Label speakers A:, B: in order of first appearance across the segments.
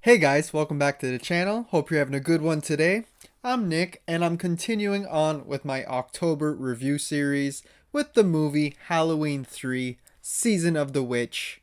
A: Hey guys, welcome back to the channel. Hope you're having a good one today. I'm Nick and I'm continuing on with my October review series with the movie Halloween 3 Season of the Witch.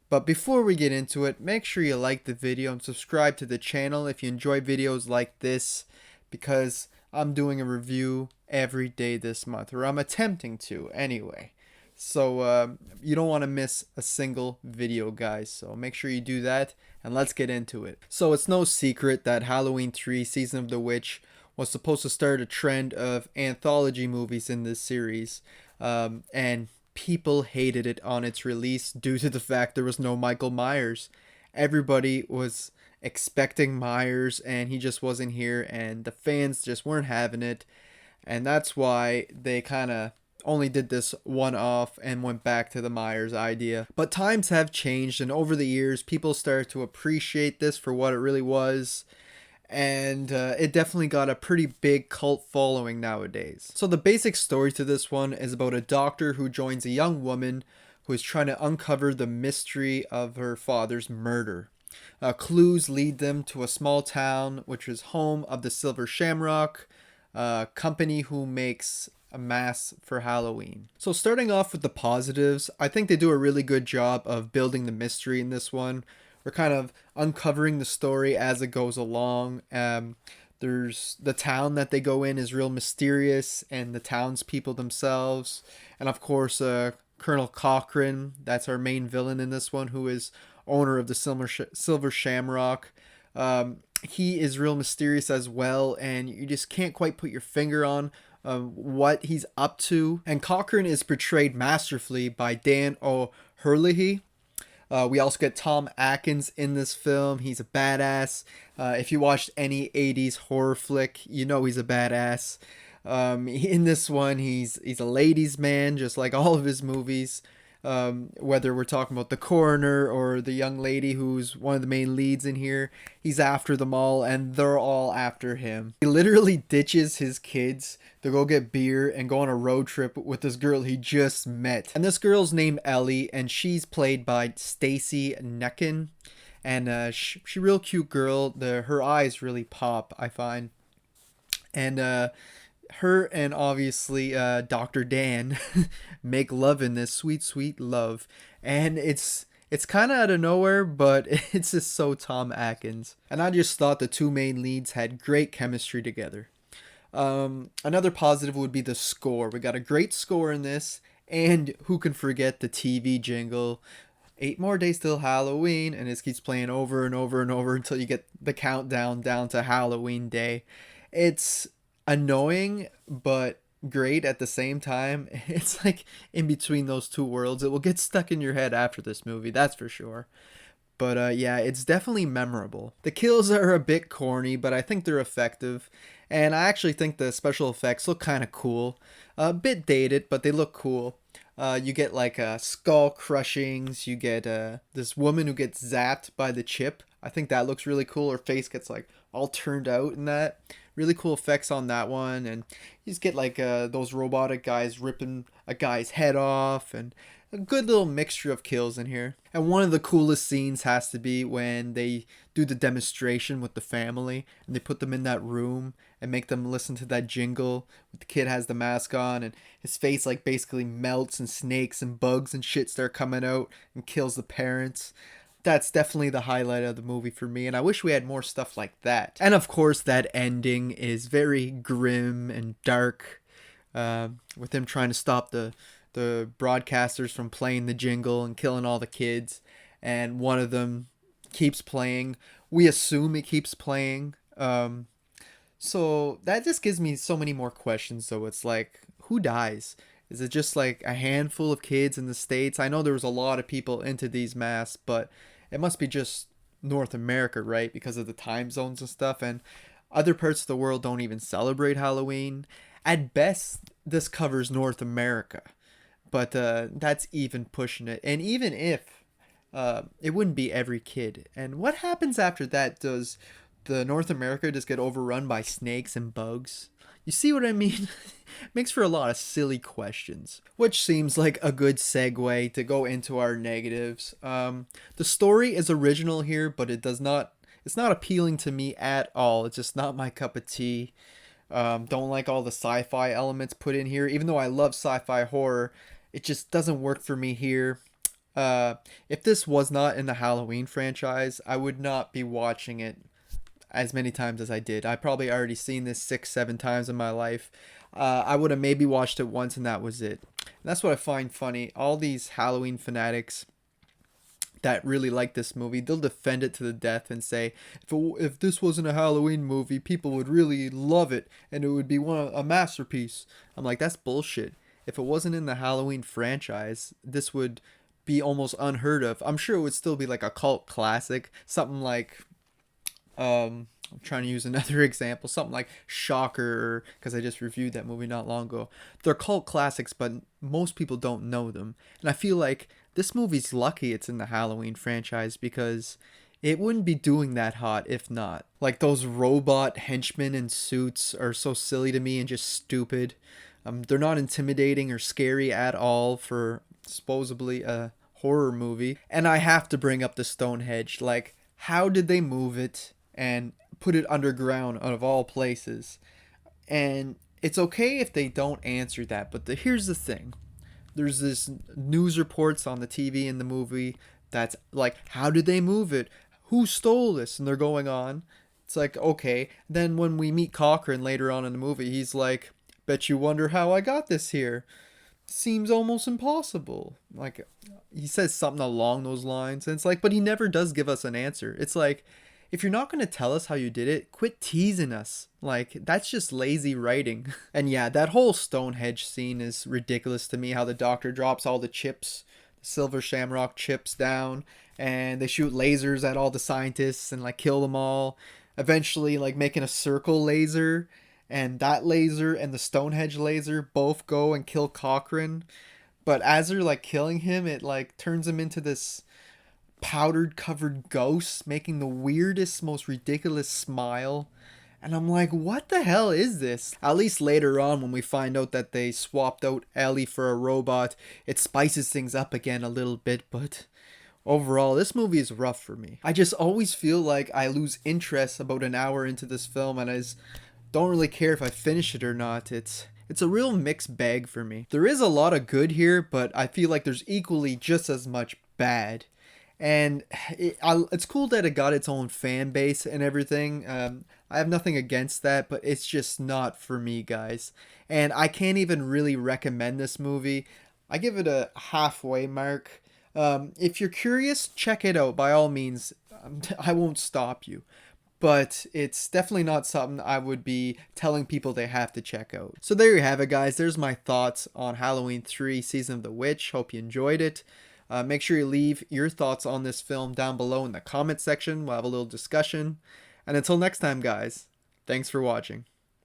A: But before we get into it, make sure you like the video and subscribe to the channel if you enjoy videos like this, because I'm doing a review every day this month, or I'm attempting to anyway. So you don't want to miss a single video, guys. So make sure you do that, and let's get into it. So it's no secret that Halloween 3 Season of the Witch was supposed to start a trend of anthology movies in this series. And people hated it on its release due to the fact there was no Michael Myers. Everybody was expecting Myers, and he just wasn't here, and the fans just weren't having it. And that's why they kind of only did this one off and went back to the Myers idea. But times have changed, and over the years, people started to appreciate this for what it really was. And it definitely got a pretty big cult following nowadays. So the basic story to this one is about a doctor who joins a young woman who is trying to uncover the mystery of her father's murder. Clues lead them to a small town which is home of the Silver Shamrock, a company who makes a mask for Halloween. So starting off with the positives, I think they do a really good job of building the mystery in this one. We're kind of uncovering the story as it goes along. There's the town that they go in is real mysterious, and the townspeople themselves, and of course Colonel Cochran, that's our main villain in this one, who is owner of the Silver Shamrock. He is real mysterious as well, and you just can't quite put your finger on what he's up to. And Cochran is portrayed masterfully by Dan O'Herlihy. We also get Tom Atkins in this film. He's a badass. If you watched any 80s horror flick, you know he's a badass. In this one, he's a ladies' man, just like all of his movies. Whether we're talking about the coroner or the young lady who's one of the main leads in here, he's after them all, and they're all after him. He literally ditches his kids to go get beer and go on a road trip with this girl he just met. And this girl's named Ellie, and she's played by Stacy Necken. And she real cute girl. Her eyes really pop, I find. And her and obviously Dr. Dan make love in this sweet, sweet love. And it's kind of out of nowhere, but it's just so Tom Atkins. And I just thought the two main leads had great chemistry together. Another positive would be the score. We got a great score in this, and who can forget the TV jingle? 8 more days till Halloween, and it keeps playing over and over and over until you get the countdown down to Halloween Day. It's annoying, but great at the same time. It's like in between those two worlds. It will get stuck in your head after this movie, that's for sure. But yeah, it's definitely memorable. The kills are a bit corny, but I think they're effective. And I actually think the special effects look kind of cool. A bit dated, but they look cool. You get like skull crushings. You get this woman who gets zapped by the chip. I think that looks really cool. Her face gets like all turned out in that. Really cool effects on that one. And you just get like those robotic guys ripping a guy's head off, and a good little mixture of kills in here. And one of the coolest scenes has to be when they do the demonstration with the family, and they put them in that room and make them listen to that jingle. The kid has the mask on, and his face like basically melts, and snakes and bugs and shit start coming out and kills the parents. That's definitely the highlight of the movie for me, and I wish we had more stuff like that. And of course, that ending is very grim and dark, with him trying to stop the broadcasters from playing the jingle and killing all the kids, and one of them keeps playing. We assume it keeps playing. So that just gives me so many more questions. So it's like, who dies? Is it just like a handful of kids in the States? I know there was a lot of people into these masks, but it must be just North America, right? Because of the time zones and stuff. And other parts of the world don't even celebrate Halloween. At best, this covers North America. But that's even pushing it. And even if it wouldn't be every kid. And what happens after that? Does the North America just get overrun by snakes and bugs? You see what I mean? Makes for a lot of silly questions. Which seems like a good segue to go into our negatives. The story is original here, but it does not it's not appealing to me at all. It's just not my cup of tea. Don't like all the sci-fi elements put in here. Even though I love sci-fi horror, it just doesn't work for me here. If this was not in the Halloween franchise, I would not be watching it as many times as I did. I probably already seen this 6, 7 times in my life. I would have maybe watched it once and that was it. And that's what I find funny. All these Halloween fanatics that really like this movie, they'll defend it to the death and say, if this wasn't a Halloween movie, people would really love it and it would be a masterpiece. I'm like, that's bullshit. If it wasn't in the Halloween franchise, this would be almost unheard of. I'm sure it would still be like a cult classic, something like I'm trying to use another example, something like Shocker, because I just reviewed that movie not long ago. They're cult classics, but most people don't know them. And I feel like this movie's lucky it's in the Halloween franchise because it wouldn't be doing that hot if not. Like, those robot henchmen in suits are so silly to me and just stupid. They're not intimidating or scary at all for supposedly a horror movie. And I have to bring up the Stonehedge. Like, how did they move it and put it underground out of all places? And it's okay if they don't answer that, but here's the thing. There's this news reports on the TV in the movie that's like, how did they move it? Who stole this? And they're going on. It's like, okay. Then when we meet Cochran later on in the movie, he's like, bet you wonder how I got this here. Seems almost impossible. Like, he says something along those lines. And it's like, but he never does give us an answer. It's like, if you're not going to tell us how you did it, quit teasing us. Like, that's just lazy writing. And yeah, that whole Stonehenge scene is ridiculous to me. How the doctor drops all the chips, the silver Shamrock chips down, and they shoot lasers at all the scientists and like kill them all. Eventually, like, making a circle laser, and that laser and the Stonehenge laser both go and kill Cochran. But as they're like killing him, it like turns him into this powdered covered ghost, making the weirdest, most ridiculous smile. And I'm like, what the hell is this? At least later on, when we find out that they swapped out Ellie for a robot, it spices things up again a little bit. But overall, this movie is rough for me. I just always feel like I lose interest about an hour into this film, and I just don't really care if I finish it or not. It's a real mixed bag for me. There is a lot of good here, but I feel like there's equally just as much bad. And it's cool that it got its own fan base and everything. I have nothing against that, but it's just not for me, guys. And I can't even really recommend this movie. I give it a halfway mark. If you're curious, check it out by all means. I won't stop you. But it's definitely not something I would be telling people they have to check out. So there you have it, guys. There's my thoughts on Halloween 3 Season of the Witch. Hope you enjoyed it. Make sure you leave your thoughts on this film down below in the comment section. We'll have a little discussion. And until next time, guys, thanks for watching.